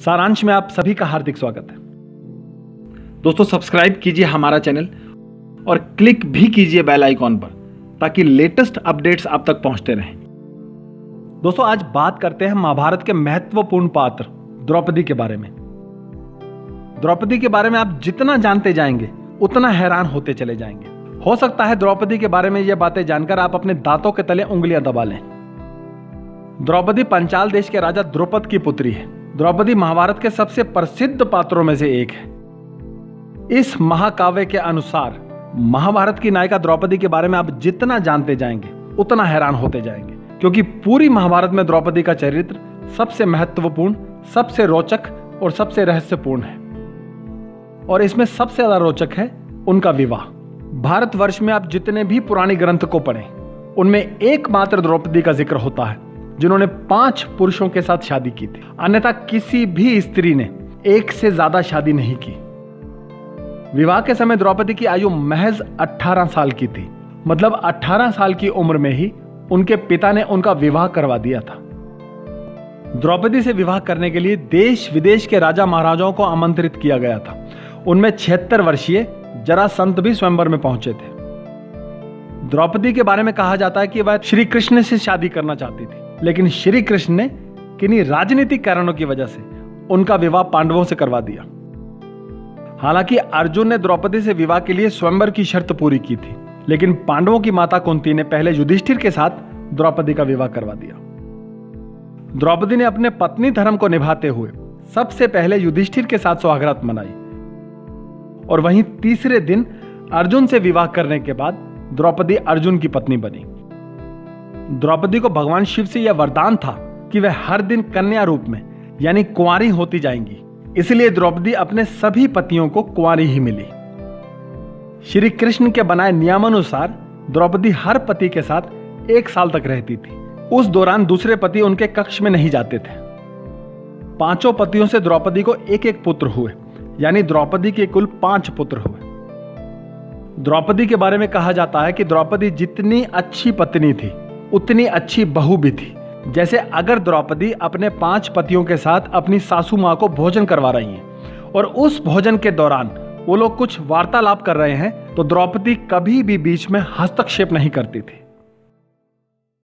सारांश में आप सभी का हार्दिक स्वागत है। दोस्तों, सब्सक्राइब कीजिए हमारा चैनल और क्लिक भी कीजिए बेल आइकॉन पर ताकि लेटेस्ट अपडेट्स आप तक पहुंचते रहें। दोस्तों, आज बात करते हैं महाभारत के महत्वपूर्ण पात्र द्रौपदी के बारे में। द्रौपदी के बारे में आप जितना जानते जाएंगे उतना हैरान होते चले जाएंगे। हो सकता है द्रौपदी के बारे में यह बातें जानकर आप अपने दांतों के तले उंगलियां दबा लें। द्रौपदी पांचाल देश के राजा द्रुपद की पुत्री है। द्रौपदी महाभारत के सबसे प्रसिद्ध पात्रों में से एक है। इस महाकाव्य के अनुसार महाभारत की नायिका द्रौपदी के बारे में आप जितना जानते जाएंगे उतना हैरान होते जाएंगे, क्योंकि पूरी महाभारत में द्रौपदी का चरित्र सबसे महत्वपूर्ण, सबसे रोचक और सबसे रहस्यपूर्ण है। और इसमें सबसे ज्यादा रोचक है उनका विवाह। भारतवर्ष में आप जितने भी पुराने ग्रंथ को पढ़ें उनमें एकमात्र द्रौपदी का जिक्र होता है जिन्होंने 5 पुरुषों के साथ शादी की थी। अन्यथा किसी भी स्त्री ने एक से ज्यादा शादी नहीं की। विवाह के समय द्रौपदी की आयु महज 18 साल की थी। मतलब 18 साल की उम्र में ही उनके पिता ने उनका विवाह करवा दिया था। द्रौपदी से विवाह करने के लिए देश विदेश के राजा महाराजाओं को आमंत्रित किया गया था। उनमें 76 वर्षीय जरासंध भी स्वयंवर में पहुंचे थे। द्रौपदी के बारे में कहा जाता है कि वह श्री कृष्ण से शादी करना चाहती थी, लेकिन श्री कृष्ण ने किन्हीं राजनीतिक कारणों की वजह से उनका विवाह पांडवों से करवा दिया। हालांकि अर्जुन ने द्रौपदी से विवाह के लिए स्वयंवर की शर्त पूरी की थी, लेकिन पांडवों की माता कुंती ने पहले युधिष्ठिर के साथ द्रौपदी का विवाह करवा दिया। द्रौपदी ने अपने पत्नी धर्म को निभाते हुए सबसे पहले युधिष्ठिर के साथ सुहागरात मनाई और वहीं तीसरे दिन अर्जुन से विवाह करने के बाद द्रौपदी अर्जुन की पत्नी बनी। द्रौपदी को भगवान शिव से यह वरदान था कि वह हर दिन कन्या रूप में यानी कुंवारी होती जाएंगी। इसलिए द्रौपदी अपने सभी पतियों को कुंवारी ही मिली। श्री कृष्ण के बनाए नियमानुसार द्रौपदी हर पति के साथ 1 साल तक रहती थी। उस दौरान दूसरे पति उनके कक्ष में नहीं जाते थे। 5 पतियों से द्रौपदी को एक पुत्र हुए, यानी द्रौपदी के कुल 5 पुत्र हुए। द्रौपदी के बारे में कहा जाता है कि द्रौपदी जितनी अच्छी पत्नी थी उतनी अच्छी बहू भी थी। जैसे अगर द्रौपदी अपने 5 पतियों के साथ अपनी सासू मां को भोजन करवा रही हैं और उस भोजन के दौरान वो लोग कुछ वार्तालाप कर रहे हैं तो द्रौपदी कभी भी बीच में हस्तक्षेप नहीं करती थी।